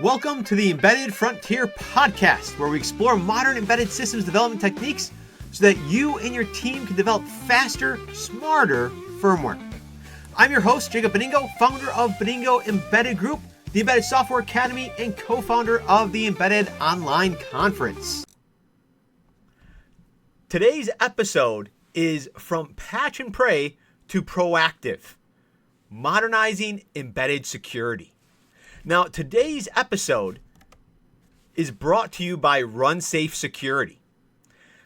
Welcome to the Embedded Frontier podcast, where we explore modern embedded systems development techniques so that you and your team can develop faster, smarter firmware. I'm your host, Jacob Beningo, founder of Beningo Embedded Group, the Embedded Software Academy, and co-founder of the Embedded Online Conference. Today's episode is From Patch and Pray to Proactive, Modernizing Embedded Security. Now, today's episode is brought to you by RunSafe Security.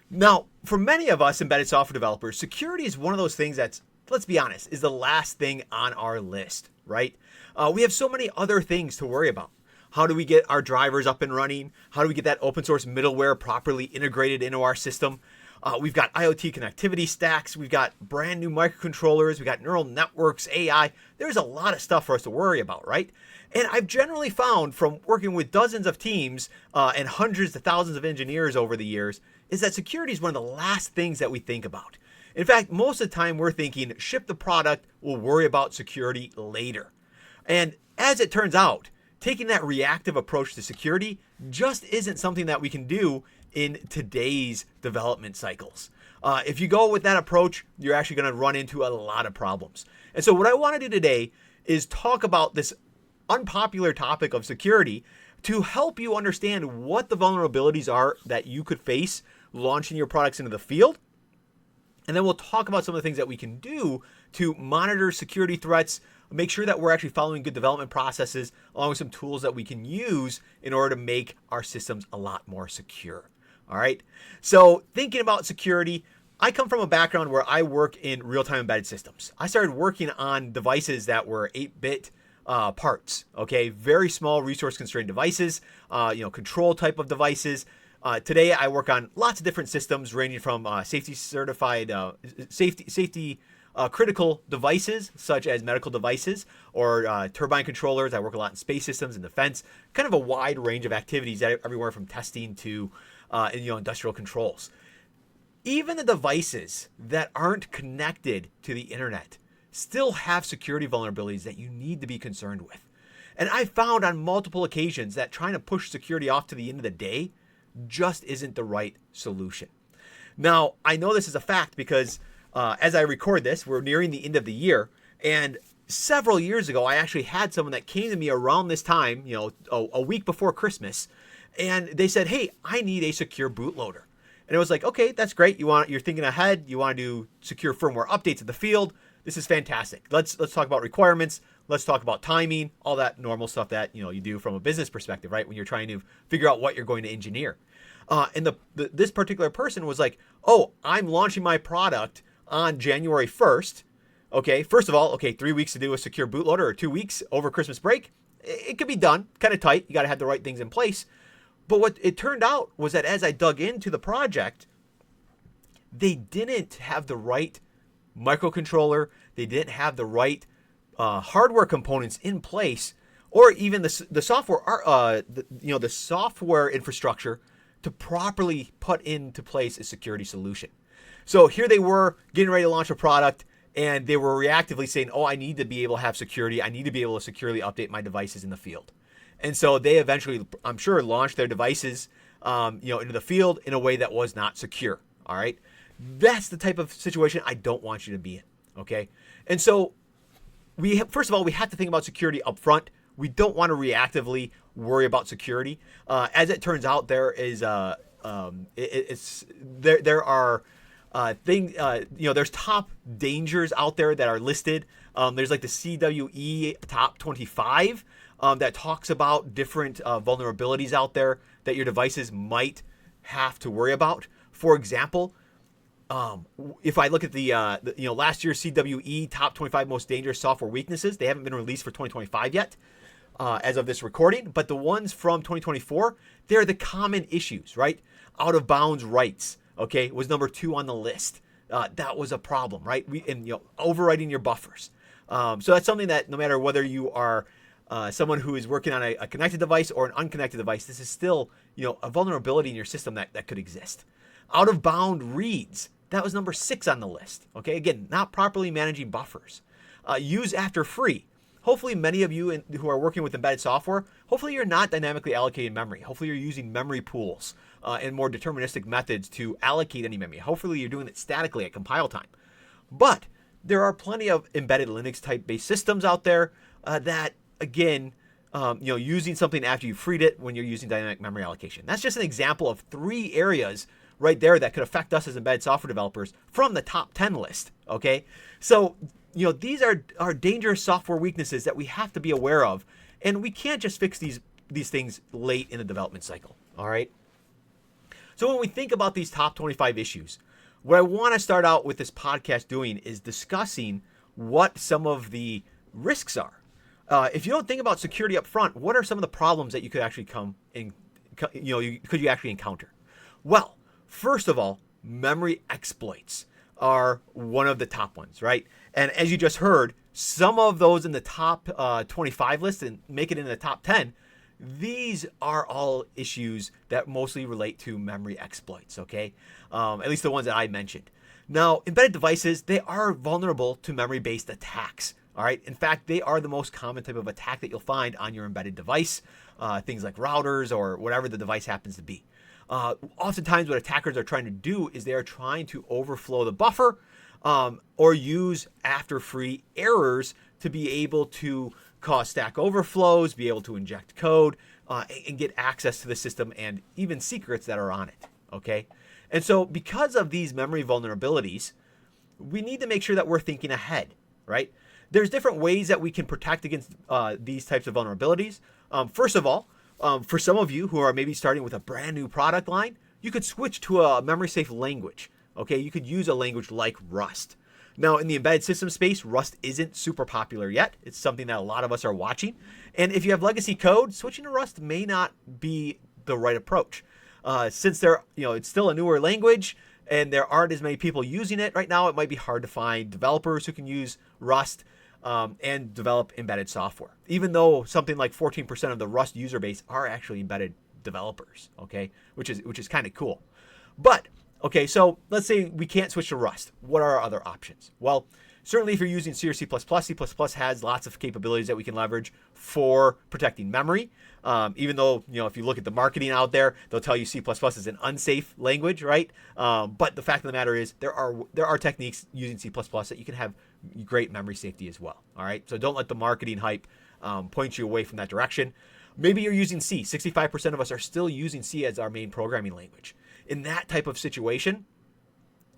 Now, for many of us embedded software developers, security is one of those things that's, let's be honest, is the last thing on our list, right? We have so many other things to worry about. How do we get our drivers up and running? How do we get that open source middleware properly integrated into our system? We've got IoT connectivity stacks. We've got brand new microcontrollers. We've got neural networks, AI. There's a lot of stuff for us to worry about, right? And I've generally found from working with dozens of teams and hundreds to thousands of engineers over the years is that security is one of the last things that we think about. In fact, most of the time we're thinking, ship the product, we'll worry about security later. And as it turns out, taking that reactive approach to security just isn't something that we can do in today's development cycles. If you go with that approach, you're actually going to run into a lot of problems. And so what I want to do today is talk about this unpopular topic of security to help you understand what the vulnerabilities are that you could face launching your products into the field. And then we'll talk about some of the things that we can do to monitor security threats, make sure that we're actually following good development processes, along with some tools that we can use in order to make our systems a lot more secure. All right. So thinking about security, I come from a background where I work in real-time embedded systems. I started working on devices that were 8-bit parts, okay? Very small resource-constrained devices, control type of devices. Today, I work on lots of different systems ranging from safety-certified, critical devices, such as medical devices or turbine controllers. I work a lot in space systems and defense, kind of a wide range of activities, everywhere from testing to industrial controls. Even the devices that aren't connected to the internet still have security vulnerabilities that you need to be concerned with. And I found on multiple occasions that trying to push security off to the end of the day just isn't the right solution. Now, I know this is a fact because as I record this, we're nearing the end of the year. And several years ago, I actually had someone that came to me around this time, a week before Christmas, and they said, "Hey, I need a secure bootloader." And it was like, okay, that's great. You're thinking ahead. You want to do secure firmware updates in the field. This is fantastic. Let's talk about requirements. Let's talk about timing, all that normal stuff that you do from a business perspective, right? When you're trying to figure out what you're going to engineer. And this particular person was like, "Oh, I'm launching my product on January 1st. Okay, first of all, 3 weeks to do a secure bootloader or 2 weeks over Christmas break. It could be done, kind of tight. You got to have the right things in place." But what it turned out was that as I dug into the project, they didn't have the right microcontroller. They didn't have the right hardware components in place, or even the software, the software infrastructure to properly put into place a security solution. So here they were getting ready to launch a product, and they were reactively saying, "Oh, I need to be able to have security. I need to be able to securely update my devices in the field." And so they eventually, I'm sure, launched their devices, into the field in a way that was not secure. All right. That's the type of situation I don't want you to be in. Okay. And so first of all, we have to think about security up front. We don't want to reactively worry about security. As it turns out, there is, there are things, there's top dangers out there that are listed. There's like the CWE top 25 that talks about different vulnerabilities out there that your devices might have to worry about. For example, if I look at the last year's CWE top 25 most dangerous software weaknesses, they haven't been released for 2025 yet, as of this recording. But the ones from 2024, they're the common issues, right? Out of bounds writes, okay, was number 2 on the list. That was a problem, right? Overwriting your buffers. So that's something that no matter whether you are someone who is working on a connected device or an unconnected device, this is still a vulnerability in your system that could exist. Out of bound reads, that was number 6 on the list. Okay, again, not properly managing buffers. Use after free. hopefully many of you who are working with embedded software, hopefully you're not dynamically allocating memory. Hopefully you're using memory pools and more deterministic methods to allocate any memory. Hopefully you're doing it statically at compile time. But there are plenty of embedded Linux type based systems out there that, again, using something after you freed it when you're using dynamic memory allocation. That's just an example of 3 areas right there that could affect us as embedded software developers from the top 10 list. Okay, so these are dangerous software weaknesses that we have to be aware of, and we can't just fix these things late in the development cycle. All right. So when we think about these top 25 issues, what I want to start out with this podcast doing is discussing what some of the risks are. If you don't think about security up front, what are some of the problems that you could actually could you actually encounter? Well, first of all, memory exploits are one of the top ones, right? And as you just heard, some of those in the top 25 list and make it into the top 10, these are all issues that mostly relate to memory exploits, okay? At least the ones that I mentioned. Now, embedded devices, they are vulnerable to memory-based attacks, all right? In fact, they are the most common type of attack that you'll find on your embedded device, things like routers or whatever the device happens to be. Oftentimes what attackers are trying to do is they are trying to overflow the buffer or use after-free errors to be able to cause stack overflows, be able to inject code, and get access to the system and even secrets that are on it, okay? And so because of these memory vulnerabilities, we need to make sure that we're thinking ahead, right? There's different ways that we can protect against these types of vulnerabilities. First of all, for some of you who are maybe starting with a brand new product line, you could switch to a memory safe language, okay? You could use a language like Rust. Now, in the embedded system space, Rust isn't super popular yet. It's something that a lot of us are watching. And if you have legacy code, switching to Rust may not be the right approach. Since it's still a newer language and there aren't as many people using it right now, it might be hard to find developers who can use Rust and develop embedded software. Even though something like 14% of the Rust user base are actually embedded developers, okay, which is kind of cool. But okay, so let's say we can't switch to Rust. What are our other options? Well, certainly if you're using C or C++, C++ has lots of capabilities that we can leverage for protecting memory. Even though, if you look at the marketing out there, they'll tell you C++ is an unsafe language, right? But the fact of the matter is there are techniques using C++ that you can have great memory safety as well, all right? So don't let the marketing hype point you away from that direction. Maybe you're using C. 65% of us are still using C as our main programming language. In that type of situation,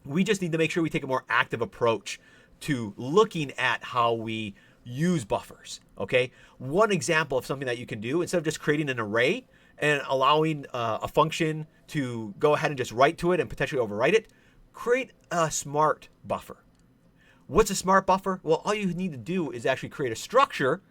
we just need to make sure we take a more active approach to looking at how we use buffers, okay? One example of something that you can do, instead of just creating an array and allowing a function to go ahead and just write to it and potentially overwrite it, create a smart buffer. What's a smart buffer? Well, all you need to do is actually create a structure,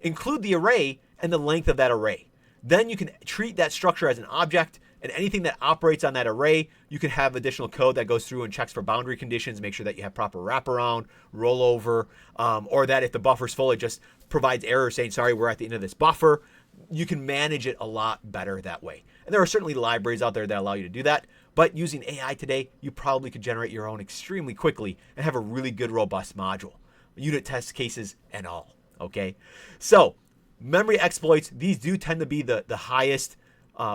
include the array, and the length of that array. Then you can treat that structure as an object, and anything that operates on that array, you can have additional code that goes through and checks for boundary conditions, make sure that you have proper wraparound, rollover, or that if the buffer's full, it just provides errors saying, sorry, we're at the end of this buffer. You can manage it a lot better that way. And there are certainly libraries out there that allow you to do that, but using AI today, you probably could generate your own extremely quickly and have a really good, robust module, unit test cases and all, okay? So memory exploits, these do tend to be the highest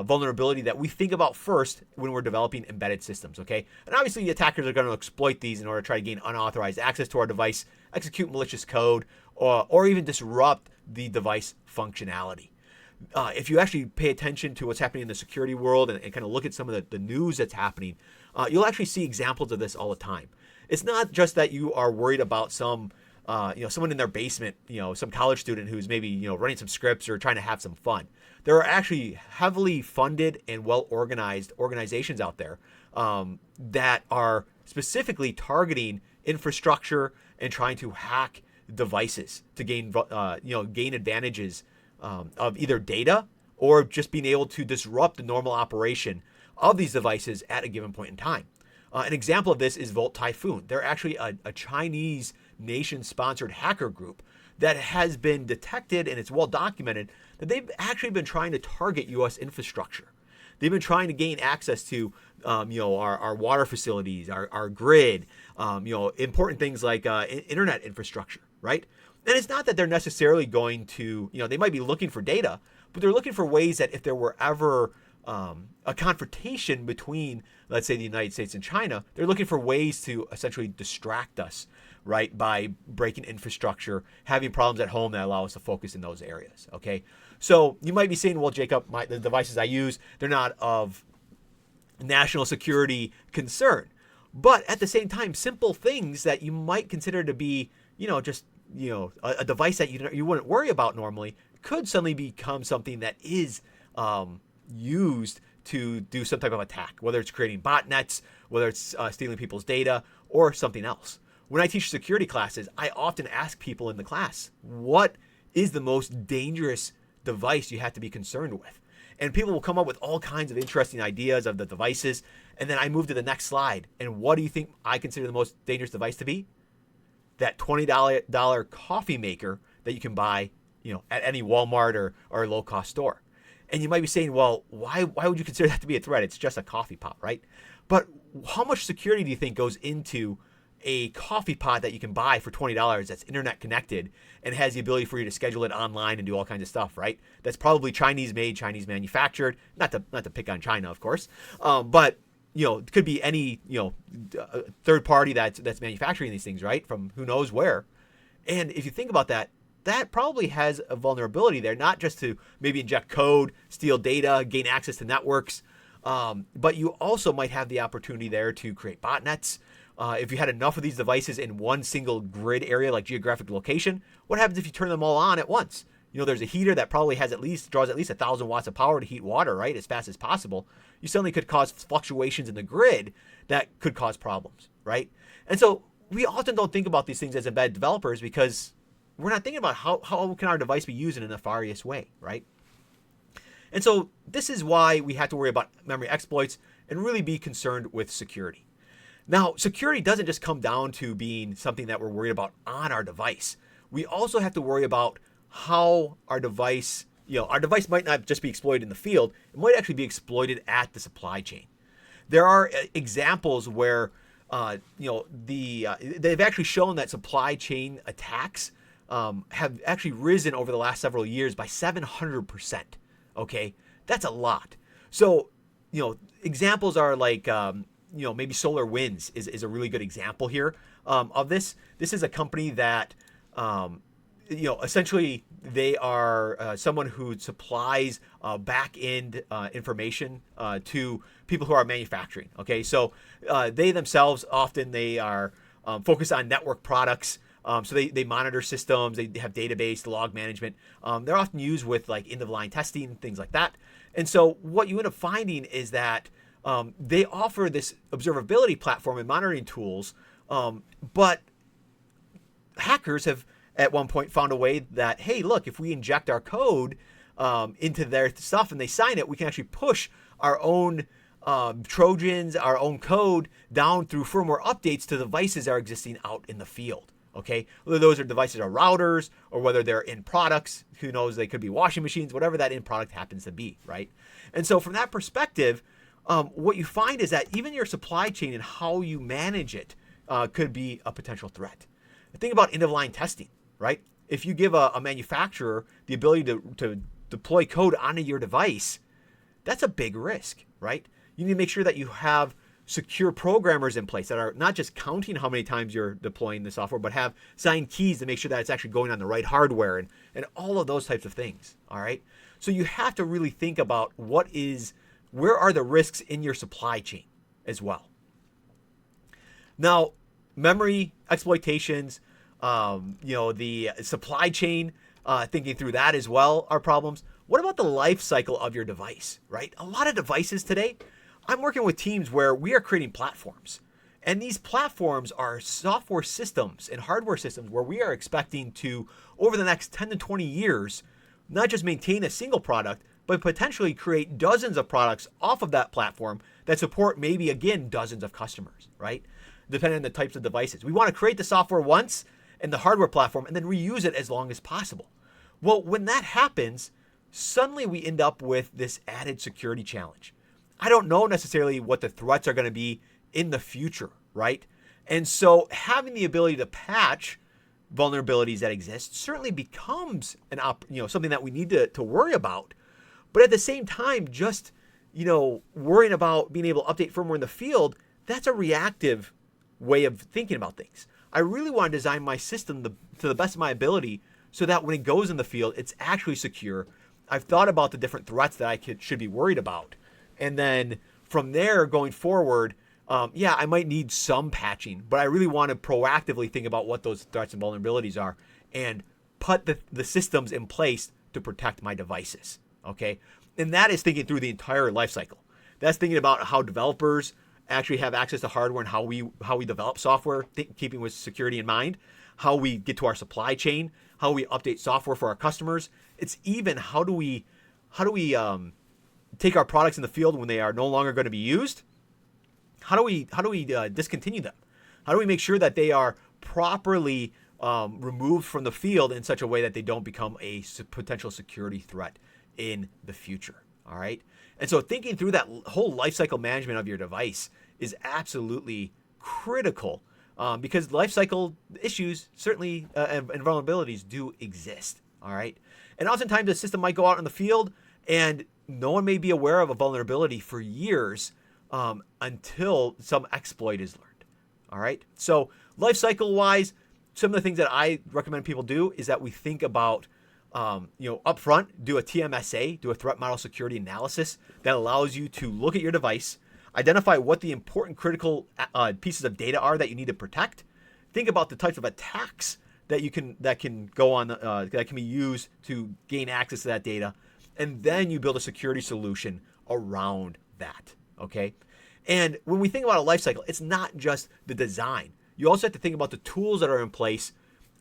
vulnerability that we think about first when we're developing embedded systems, okay? And obviously, the attackers are going to exploit these in order to try to gain unauthorized access to our device, execute malicious code, or even disrupt the device functionality. If you actually pay attention to what's happening in the security world and kind of look at some of the news that's happening, you'll actually see examples of this all the time. It's not just that you are worried about someone in their basement, some college student who's maybe, running some scripts or trying to have some fun. There are actually heavily funded and well-organized organizations out there that are specifically targeting infrastructure and trying to hack devices to gain advantages of either data or just being able to disrupt the normal operation of these devices at a given point in time. An example of this is Volt Typhoon. They're actually a Chinese nation-sponsored hacker group that has been detected, and it's well documented, that they've actually been trying to target U.S. infrastructure. They've been trying to gain access to, our water facilities, our grid, important things like internet infrastructure, right? And it's not that they're necessarily going to, they might be looking for data, but they're looking for ways that if there were ever a confrontation between, let's say, the United States and China, they're looking for ways to essentially distract us, right, by breaking infrastructure, having problems at home that allow us to focus in those areas, okay? So you might be saying, well, Jacob, the devices I use, they're not of national security concern. But at the same time, simple things that you might consider to be, just, a device that you wouldn't worry about normally could suddenly become something that is used to do some type of attack, whether it's creating botnets, whether it's stealing people's data, or something else. When I teach security classes, I often ask people in the class, what is the most dangerous device you have to be concerned with? And people will come up with all kinds of interesting ideas of the devices. And then I move to the next slide. And what do you think I consider the most dangerous device to be? That $20 coffee maker that you can buy, at any Walmart or low-cost store. And you might be saying, well, why would you consider that to be a threat? It's just a coffee pot, right? But how much security do you think goes into a coffee pot that you can buy for $20 that's internet connected and has the ability for you to schedule it online and do all kinds of stuff, right? That's probably Chinese made, Chinese manufactured. Not to pick on China, of course, but it could be any third party that's manufacturing these things, right? From who knows where. And if you think about that, that probably has a vulnerability there, not just to maybe inject code, steal data, gain access to networks, but you also might have the opportunity there to create botnets. If you had enough of these devices in one single grid area, like geographic location, what happens if you turn them all on at once? There's a heater that probably draws at least 1,000 watts of power to heat water, right, as fast as possible. You suddenly could cause fluctuations in the grid that could cause problems, right? And so we often don't think about these things as embedded developers because we're not thinking about how can our device be used in a nefarious way, right? And so this is why we have to worry about memory exploits and really be concerned with security. Now, security doesn't just come down to being something that we're worried about on our device. We also have to worry about how our device might not just be exploited in the field, it might actually be exploited at the supply chain. There are examples where, they've actually shown that supply chain attacks have actually risen over the last several years by 700%. Okay, that's a lot. So, examples are like, maybe SolarWinds is a really good example here of this. This is a company that, essentially they are someone who supplies back-end information to people who are manufacturing. Okay, so they themselves they are focused on network products. So they monitor systems, they have database, log management. They're often used with like end-of-line testing, things like that. And so what you end up finding is that they offer this observability platform and monitoring tools, but hackers have at one point found a way that, hey, look, if we inject our code into their stuff and they sign it, we can actually push our own Trojans, our own code down through firmware updates to devices that are existing out in the field. Okay, whether those are devices or routers or whether they're in products, who knows, they could be washing machines, whatever that end product happens to be, right? And so from that perspective, what you find is that even your supply chain and how you manage it could be a potential threat. Think about end-of-line testing, right? If you give a manufacturer the ability to deploy code onto your device, that's a big risk, right? You need to make sure that you have secure programmers in place that are not just counting how many times you're deploying the software, but have signed keys to make sure that it's actually going on the right hardware and all of those types of things, all right? So you have to really think about where are the risks in your supply chain as well. Now, memory exploitations, the supply chain, thinking through that as well are problems. What about the life cycle of your device, right? A lot of devices today, I'm working with teams where we are creating platforms. And these platforms are software systems and hardware systems where we are expecting to, over the next 10 to 20 years, not just maintain a single product, but potentially create dozens of products off of that platform that support maybe, again, dozens of customers, right? Depending on the types of devices. We want to create the software once and the hardware platform and then reuse it as long as possible. Well, when that happens, suddenly we end up with this added security challenge. I don't know necessarily what the threats are going to be in the future, right? And so having the ability to patch vulnerabilities that exist certainly becomes something that we need to worry about. But at the same time, just worrying about being able to update firmware in the field, that's a reactive way of thinking about things. I really want to design my system to the best of my ability so that when it goes in the field, it's actually secure. I've thought about the different threats that I should be worried about. And then from there going forward, I might need some patching, but I really want to proactively think about what those threats and vulnerabilities are and put the systems in place to protect my devices. Okay. And that is thinking through the entire life cycle. That's thinking about how developers actually have access to hardware and how we develop software, keeping with security in mind, how we get to our supply chain, how we update software for our customers. It's even how do we take our products in the field when they are no longer going to be used? How do we discontinue them? How do we make sure that they are properly removed from the field in such a way that they don't become a potential security threat in the future? All right. And so thinking through that whole lifecycle management of your device is absolutely critical because lifecycle issues certainly and vulnerabilities do exist. All right. And oftentimes the system might go out in the field and no one may be aware of a vulnerability for years until some exploit is learned. All right. So lifecycle wise, some of the things that I recommend people do is that we think about upfront, do a TMSA, do a threat model security analysis that allows you to look at your device, identify what the important critical pieces of data are that you need to protect. Think about the types of attacks that can go on that can be used to gain access to that data, and then you build a security solution around that. Okay, and when we think about a lifecycle, it's not just the design. You also have to think about the tools that are in place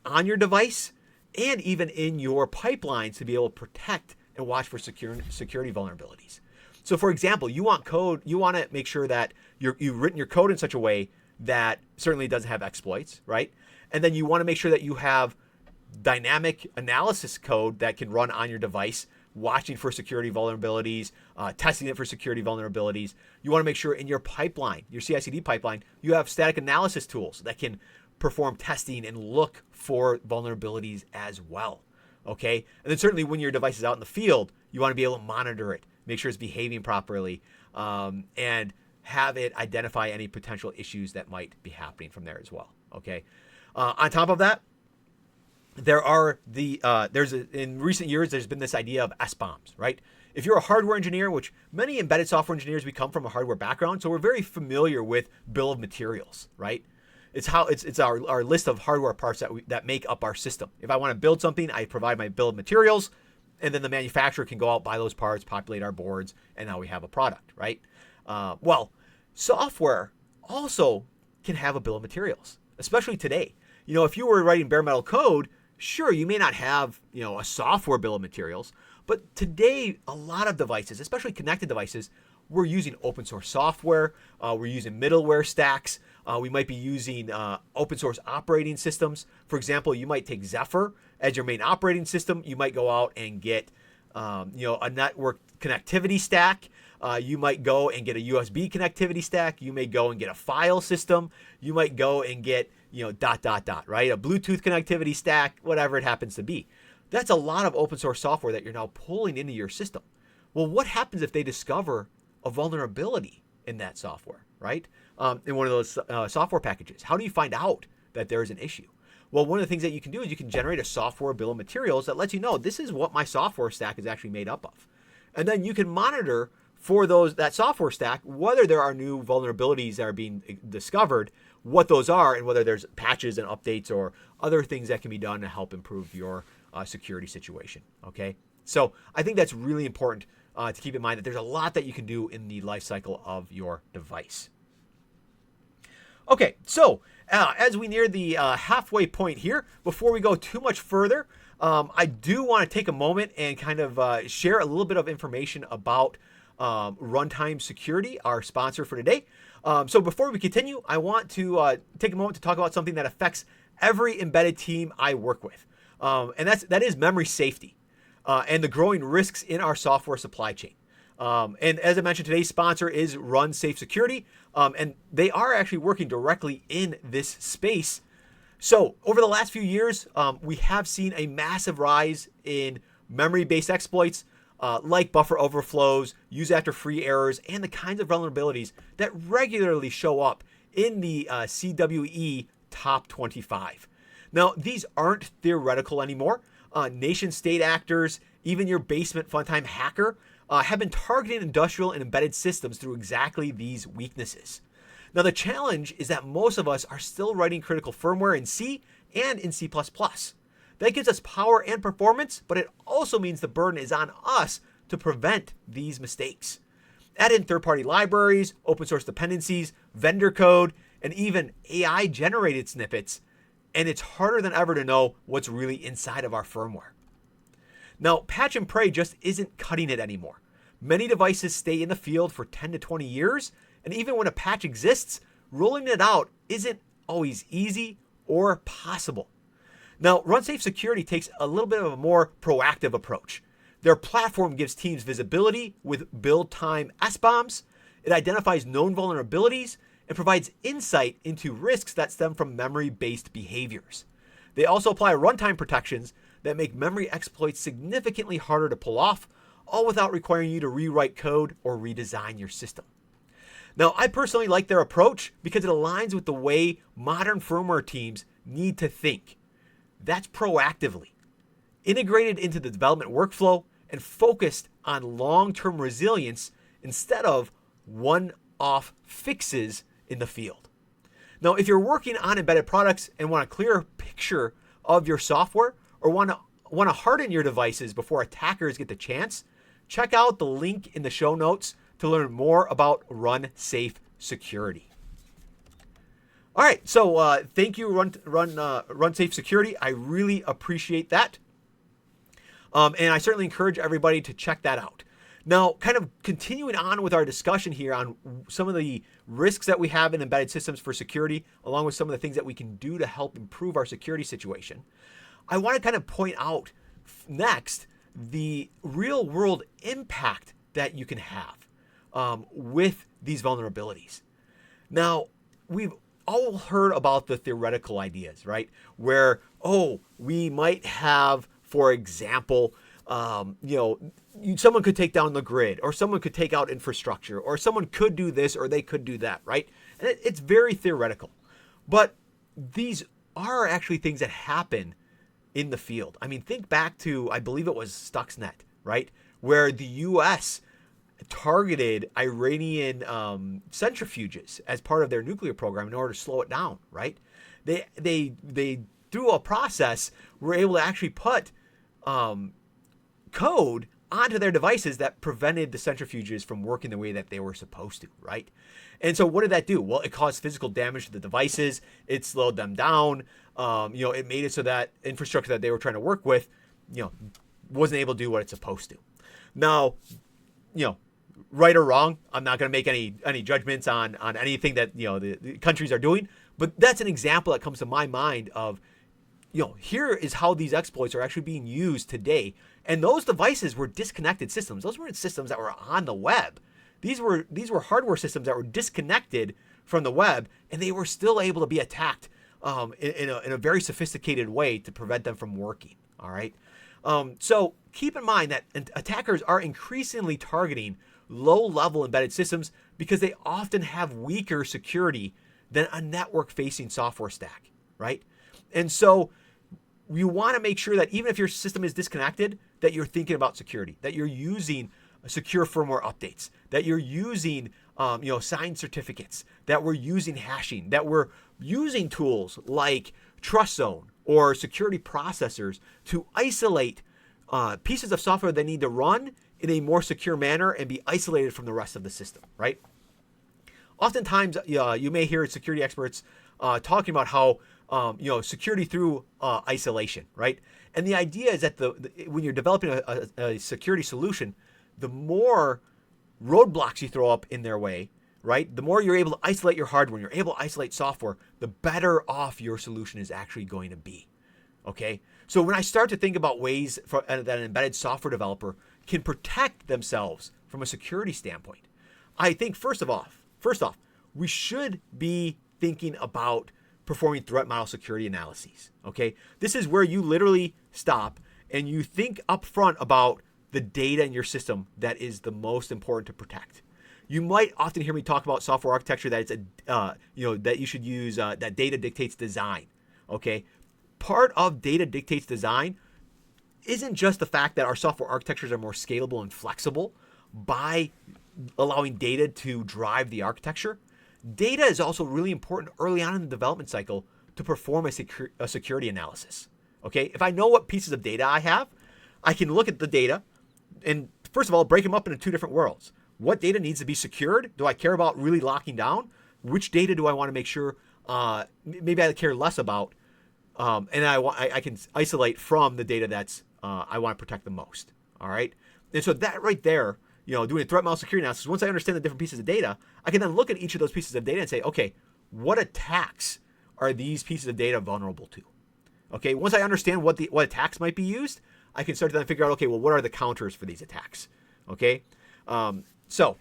on your device and even in your pipelines to be able to protect and watch for security vulnerabilities. So for example, you want to make sure that you've written your code in such a way that certainly doesn't have exploits, right? And then you want to make sure that you have dynamic analysis code that can run on your device, watching for security vulnerabilities, testing it for security vulnerabilities. You want to make sure in your pipeline, your CI/CD pipeline, you have static analysis tools that can perform testing and look for vulnerabilities as well. Okay. And then certainly when your device is out in the field, you want to be able to monitor it, make sure it's behaving properly, and have it identify any potential issues that might be happening from there as well. Okay. On top of that, in recent years, there's been this idea of SBOMs, right? If you're a hardware engineer, which many embedded software engineers, we come from a hardware background, so we're very familiar with bill of materials, right? It's our list of hardware parts that make up our system. If I want to build something, I provide my bill of materials, and then the manufacturer can go out, buy those parts, populate our boards, and now we have a product, right? Software also can have a bill of materials, especially today. If you were writing bare metal code, sure, you may not have, a software bill of materials, but today a lot of devices, especially connected devices, we're using open source software. We're using middleware stacks. We might be using open source operating systems. For example, you might take Zephyr as your main operating system. You might go out and get, a network connectivity stack. You might go and get a USB connectivity stack. You may go and get a file system. You might go and get, right? A Bluetooth connectivity stack, whatever it happens to be. That's a lot of open source software that you're now pulling into your system. Well, what happens if they discover a vulnerability in that software, right? In one of those software packages? How do you find out that there is an issue? Well, one of the things that you can do is you can generate a software bill of materials that lets you know this is what my software stack is actually made up of. And then you can monitor for that software stack whether there are new vulnerabilities that are being discovered, what those are, and whether there's patches and updates or other things that can be done to help improve your security situation. Okay, so I think that's really important to keep in mind that there's a lot that you can do in the life cycle of your device. Okay, so as we near the halfway point here, before we go too much further, I do want to take a moment and kind of share a little bit of information about Runtime Security, our sponsor for today. So before we continue, I want to take a moment to talk about something that affects every embedded team I work with, and that is memory safety and the growing risks in our software supply chain. And as I mentioned, today's sponsor is RunSafe Security, and they are actually working directly in this space So over the last few years, we have seen a massive rise in memory-based exploits like buffer overflows, use after free errors, and the kinds of vulnerabilities that regularly show up in the CWE top 25. Now, these aren't theoretical anymore. Nation-state actors, even your basement funtime hacker, have been targeting industrial and embedded systems through exactly these weaknesses. Now, the challenge is that most of us are still writing critical firmware in C and in C++. That gives us power and performance, but it also means the burden is on us to prevent these mistakes. Add in third-party libraries, open source dependencies, vendor code, and even AI-generated snippets, and it's harder than ever to know what's really inside of our firmware. Now, patch and pray just isn't cutting it anymore. Many devices stay in the field for 10 to 20 years, and even when a patch exists, rolling it out isn't always easy or possible. Now, RunSafe Security takes a little bit of a more proactive approach. Their platform gives teams visibility with build time SBOMs. It identifies known vulnerabilities and provides insight into risks that stem from memory-based behaviors. They also apply runtime protections that make memory exploits significantly harder to pull off, all without requiring you to rewrite code or redesign your system. Now, I personally like their approach because it aligns with the way modern firmware teams need to think. That's proactively, integrated into the development workflow, and focused on long-term resilience instead of one-off fixes in the field. Now, if you're working on embedded products and want a clear picture of your software or want to harden your devices before attackers get the chance, check out the link in the show notes to learn more about RunSafe Security. All right, so thank you, RunSafe Security. I really appreciate that. And I certainly encourage everybody to check that out. Now, kind of continuing on with our discussion here on some of the risks that we have in embedded systems for security, along with some of the things that we can do to help improve our security situation, I want to kind of point out next the real world impact that you can have with these vulnerabilities. Now, we've all heard about the theoretical ideas, right? Where, we might have, for example, someone could take down the grid, or someone could take out infrastructure, or someone could do this, or they could do that, right? And it's very theoretical. But these are actually things that happen in the field. I mean, think back to, I believe it was Stuxnet, right? Where the U.S. targeted Iranian centrifuges as part of their nuclear program in order to slow it down, right? They through a process were able to actually put code onto their devices that prevented the centrifuges from working the way that they were supposed to, right? And so what did that do? Well, it caused physical damage to the devices. It slowed them down. It made it so that infrastructure that they were trying to work with, wasn't able to do what it's supposed to. Now, right or wrong, I'm not going to make any judgments on anything that the countries are doing, but that's an example that comes to my mind of, here is how these exploits are actually being used today. And those devices were disconnected systems. Those weren't systems that were on the web. These were hardware systems that were disconnected from the web, and they were still able to be attacked in a very sophisticated way to prevent them from working. All right. So keep in mind that attackers are increasingly targeting low-level embedded systems because they often have weaker security than a network-facing software stack, right? And so you want to make sure that even if your system is disconnected, that you're thinking about security, that you're using secure firmware updates, that you're using signed certificates, that we're using hashing, that we're using tools like TrustZone or security processors to isolate pieces of software that need to run in a more secure manner and be isolated from the rest of the system, right? Oftentimes, you may hear security experts talking about how security through isolation, right? And the idea is that when you're developing a security solution, the more roadblocks you throw up in their way, right? The more you're able to isolate your hardware, you're able to isolate software, the better off your solution is actually going to be. Okay? So when I start to think about ways that an embedded software developer can protect themselves from a security standpoint, I think first off, we should be thinking about performing threat model security analyses. Okay, this is where you literally stop and you think up front about the data in your system that is the most important to protect. You might often hear me talk about software architecture that it's that you should use that data dictates design. Okay, part of data dictates design isn't just the fact that our software architectures are more scalable and flexible by allowing data to drive the architecture. Data is also really important early on in the development cycle to perform a security analysis. Okay, if I know what pieces of data I have, I can look at the data and first of all break them up into two different worlds. What data needs to be secured? Do I care about really locking down? Which data do I want to make sure maybe I care less about? And I can isolate from the data that's I want to protect the most. All right. And so that right there, doing a threat model security analysis, once I understand the different pieces of data, I can then look at each of those pieces of data and say, okay, what attacks are these pieces of data vulnerable to? Okay. Once I understand what attacks might be used, I can start to then figure out, okay, well, what are the counters for these attacks? Okay. So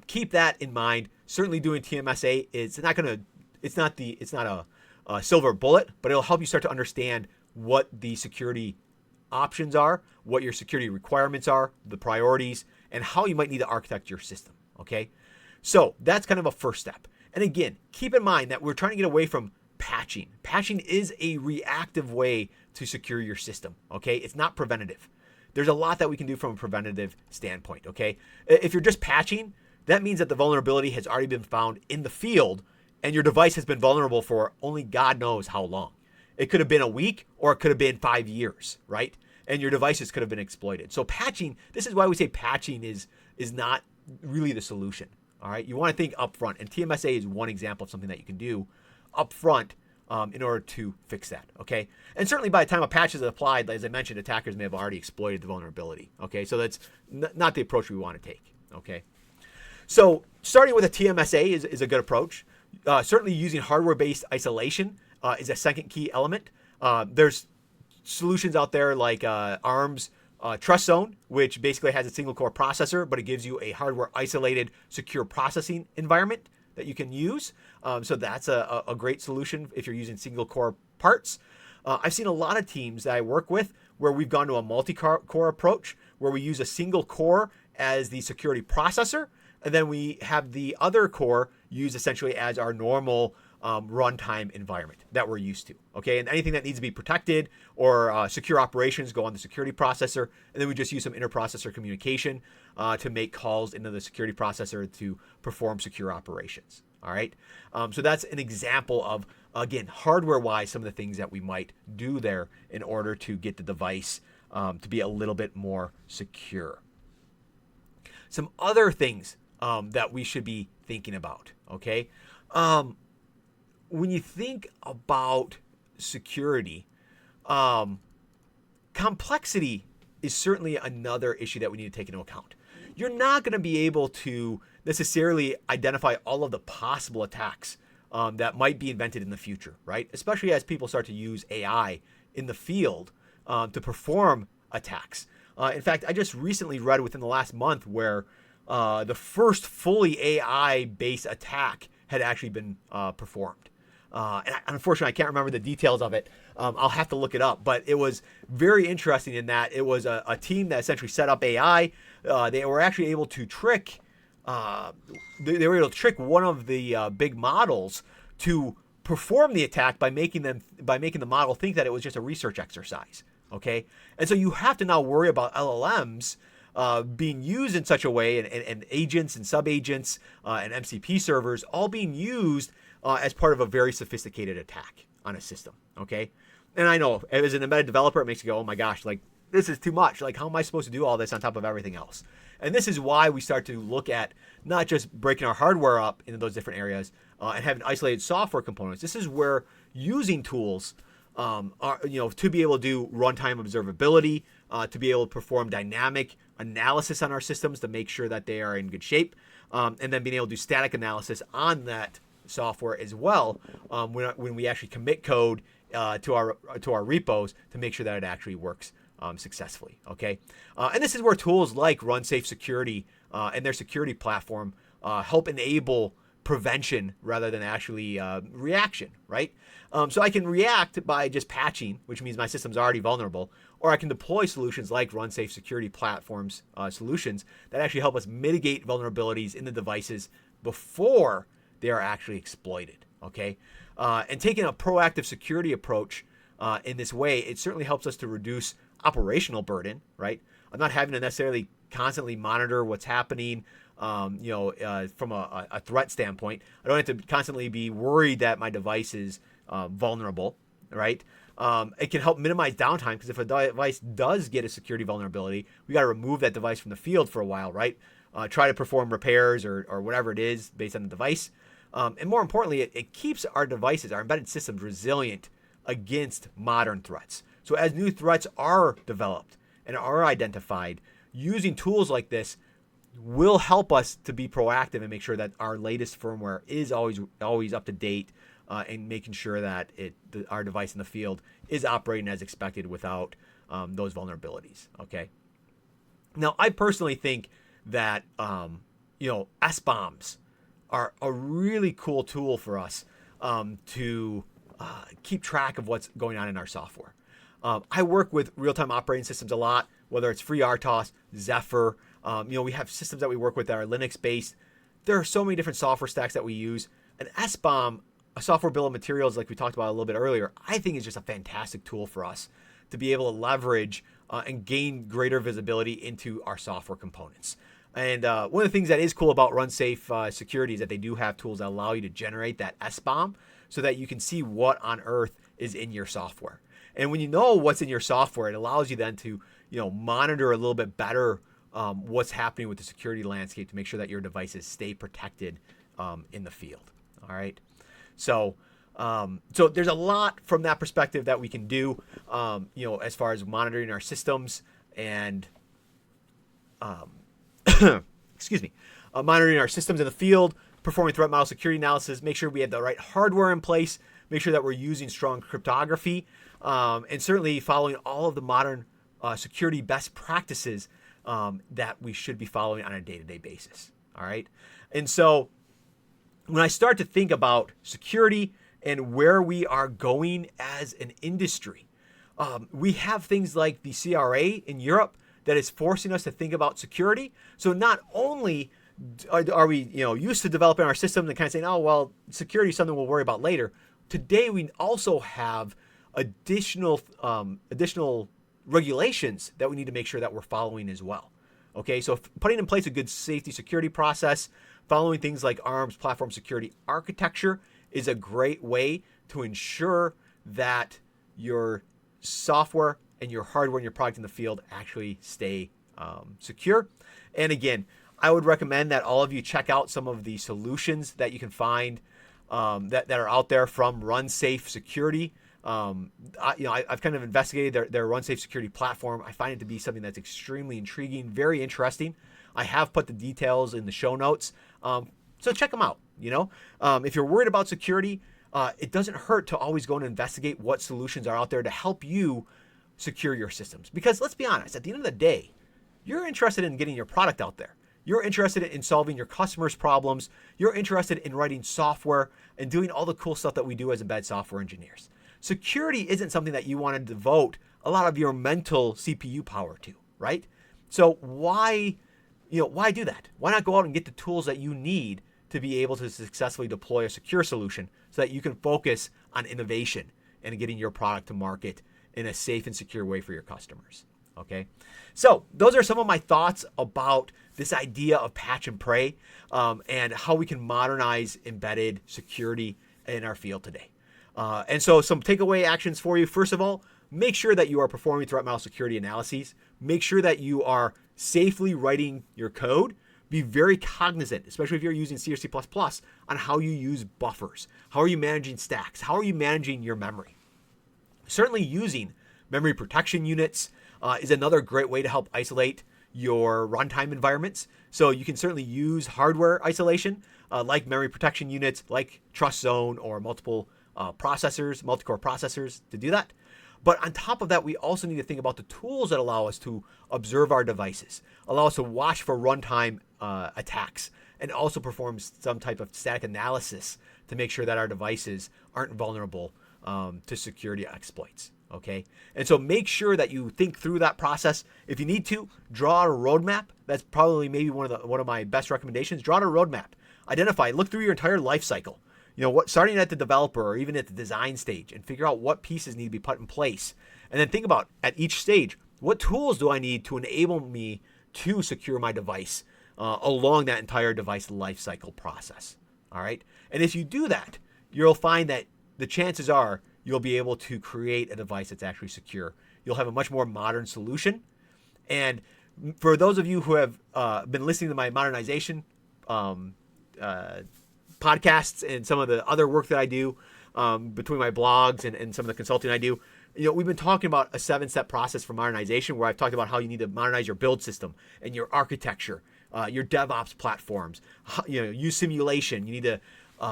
keep that in mind. Certainly doing TMSA it's not a silver bullet, but it'll help you start to understand what the security options are, what your security requirements are, the priorities, and how you might need to architect your system. Okay. So that's kind of a first step. And again, keep in mind that we're trying to get away from patching. Patching is a reactive way to secure your system. Okay. It's not preventative. There's a lot that we can do from a preventative standpoint, okay? If you're just patching, that means that the vulnerability has already been found in the field and your device has been vulnerable for only God knows how long. It could have been a week or it could have been 5 years, right? And your devices could have been exploited. So patching, this is why we say patching is not really the solution, all right? You want to think upfront, and TMSA is one example of something that you can do upfront in order to fix that, okay? And certainly by the time a patch is applied, as I mentioned, attackers may have already exploited the vulnerability, okay? So that's not the approach we want to take, okay? So starting with a TMSA is a good approach. Certainly using hardware-based isolation is a second key element. There's solutions out there like ARM's Trust Zone, which basically has a single core processor, but it gives you a hardware-isolated secure processing environment that you can use. So that's a great solution if you're using single core parts. I've seen a lot of teams that I work with where we've gone to a multi-core approach where we use a single core as the security processor, and then we have the other core used essentially as our normal runtime environment that we're used to. Okay, and anything that needs to be protected or secure operations go on the security processor, and then we just use some interprocessor communication to make calls into the security processor to perform secure operations. All right, so that's an example of, again, hardware-wise, some of the things that we might do there in order to get the device to be a little bit more secure. Some other things that we should be thinking about, okay? When you think about security, complexity is certainly another issue that we need to take into account. You're not going to be able to necessarily identify all of the possible attacks that might be invented in the future, right? Especially as people start to use AI in the field to perform attacks. In fact, I just recently read within the last month where the first fully AI-based attack had actually been performed. And unfortunately, I can't remember the details of it. I'll have to look it up. But it was very interesting in that it was a team that essentially set up AI. They were actually able to trick. They were able to trick one of the big models to perform the attack by making the model think that it was just a research exercise. Okay, and so you have to now worry about LLMs being used in such a way, and agents and sub-agents and MCP servers all being used as part of a very sophisticated attack on a system, okay? And I know, as an embedded developer, it makes you go, oh my gosh, like, this is too much. Like, how am I supposed to do all this on top of everything else? And this is why we start to look at not just breaking our hardware up into those different areas and having isolated software components. This is where using tools are, to be able to do runtime observability, to be able to perform dynamic analysis on our systems to make sure that they are in good shape, and then being able to do static analysis on that software as well when we actually commit code to our repos to make sure that it actually works successfully. Okay, and this is where tools like RunSafe Security and their security platform help enable prevention rather than actually reaction, right? So I can react by just patching, which means my system's already vulnerable, or I can deploy solutions like RunSafe security platforms solutions that actually help us mitigate vulnerabilities in the devices before they are actually exploited, okay? And taking a proactive security approach in this way, it certainly helps us to reduce operational burden, right? I'm not having to necessarily constantly monitor what's happening, from a threat standpoint. I don't have to constantly be worried that my device is vulnerable, right? It can help minimize downtime because if a device does get a security vulnerability, we got to remove that device from the field for a while, right? Try to perform repairs or whatever it is based on the device. And more importantly, it keeps our devices, our embedded systems, resilient against modern threats. So as new threats are developed and are identified, using tools like this will help us to be proactive and make sure that our latest firmware is always up to date, and making sure that our device in the field is operating as expected without those vulnerabilities. Okay. Now, I personally think that SBOMs are a really cool tool for us to keep track of what's going on in our software. I work with real-time operating systems a lot, whether it's FreeRTOS, Zephyr. We have systems that we work with that are Linux-based. There are so many different software stacks that we use. An SBOM, a software bill of materials, like we talked about a little bit earlier, I think is just a fantastic tool for us to be able to leverage and gain greater visibility into our software components. And one of the things that is cool about RunSafe security is that they do have tools that allow you to generate that SBOM so that you can see what on earth is in your software. And when you know what's in your software, it allows you then to monitor a little bit better what's happening with the security landscape to make sure that your devices stay protected in the field. All right. So there's a lot from that perspective that we can do, as far as monitoring our systems and, monitoring our systems in the field, performing threat model security analysis, make sure we have the right hardware in place, make sure that we're using strong cryptography, and certainly following all of the modern security best practices that we should be following on a day-to-day basis. All right. And so when I start to think about security and where we are going as an industry, we have things like the CRA in Europe that is forcing us to think about security. So not only are we used to developing our system and kind of saying, oh, well, security is something we'll worry about later. Today, we also have additional regulations that we need to make sure that we're following as well. Okay, so putting in place a good safety security process, following things like ARM's platform security architecture is a great way to ensure that your software and your hardware and your product in the field actually stay secure. And again, I would recommend that all of you check out some of the solutions that you can find that are out there from RunSafe Security. I've kind of investigated their RunSafe security platform. I find it to be something that's extremely intriguing, very interesting. I have put the details in the show notes, so check them out. If you're worried about security, it doesn't hurt to always go and investigate what solutions are out there to help you secure your systems. Because let's be honest, at the end of the day, you're interested in getting your product out there. You're interested in solving your customers' problems. You're interested in writing software and doing all the cool stuff that we do as embedded software engineers. Security isn't something that you want to devote a lot of your mental CPU power to, right? So why do that? Why not go out and get the tools that you need to be able to successfully deploy a secure solution so that you can focus on innovation and getting your product to market in a safe and secure way for your customers? Okay, so those are some of my thoughts about this idea of patch and pray, and how we can modernize embedded security in our field today. And so some takeaway actions for you. First of all, make sure that you are performing threat model security analyses. Make sure that you are safely writing your code. Be very cognizant, especially if you're using C or C++, on how you use buffers. How are you managing stacks? How are you managing your memory? Certainly using memory protection units is another great way to help isolate your runtime environments. So you can certainly use hardware isolation like memory protection units, like Trust Zone or multi-core processors to do that. But on top of that, we also need to think about the tools that allow us to observe our devices, allow us to watch for runtime attacks, and also perform some type of static analysis to make sure that our devices aren't vulnerable to security exploits. Okay, and so make sure that you think through that process. If you need to, draw out a roadmap. That's probably maybe one of my best recommendations. Draw out a roadmap. Identify, look through your entire life cycle. Starting at the developer or even at the design stage, and figure out what pieces need to be put in place. And then think about at each stage, what tools do I need to enable me to secure my device along that entire device lifecycle process. All right, and if you do that, you'll find that the chances are you'll be able to create a device that's actually secure. You'll have a much more modern solution. And for those of you who have been listening to my modernization podcasts and some of the other work that I do between my blogs and some of the consulting I do, we've been talking about a 7-step process for modernization, where I've talked about how you need to modernize your build system and your architecture, your DevOps platforms, use simulation. You need to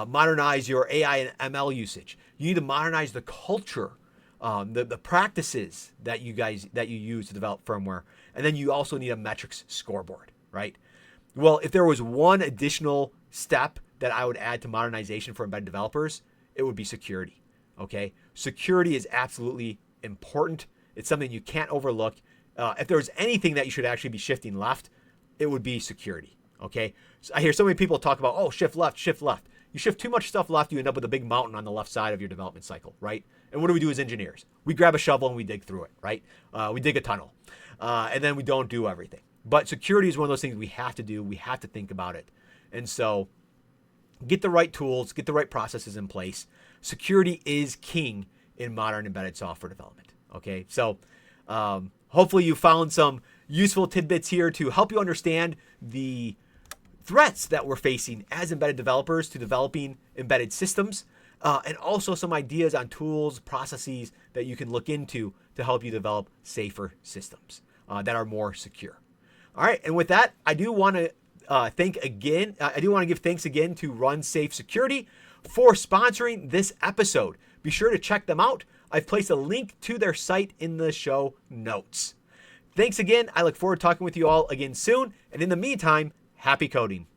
modernize your AI and ML usage. You need to modernize the culture, the practices that you use to develop firmware. And then you also need a metrics scoreboard, right? Well, if there was one additional step that I would add to modernization for embedded developers, it would be security. Okay, security is absolutely important. It's something you can't overlook. If there was anything that you should actually be shifting left, it would be security. Okay, so I hear so many people talk about, oh, shift left, shift left. You shift too much stuff left, you end up with a big mountain on the left side of your development cycle, right? And what do we do as engineers? We grab a shovel and we dig through it, right? We dig a tunnel, and then we don't do everything. But security is one of those things we have to do. We have to think about it. And so get the right tools, get the right processes in place. Security is king in modern embedded software development. Okay, so hopefully you found some useful tidbits here to help you understand the threats that we're facing as embedded developers to developing embedded systems, and also some ideas on tools, processes that you can look into to help you develop safer systems that are more secure. All right, and with that, I do want to give thanks again to RunSafe Security for sponsoring this episode. Be sure to check them out. I've placed a link to their site in the show notes. Thanks again. I look forward to talking with you all again soon. And in the meantime, happy coding.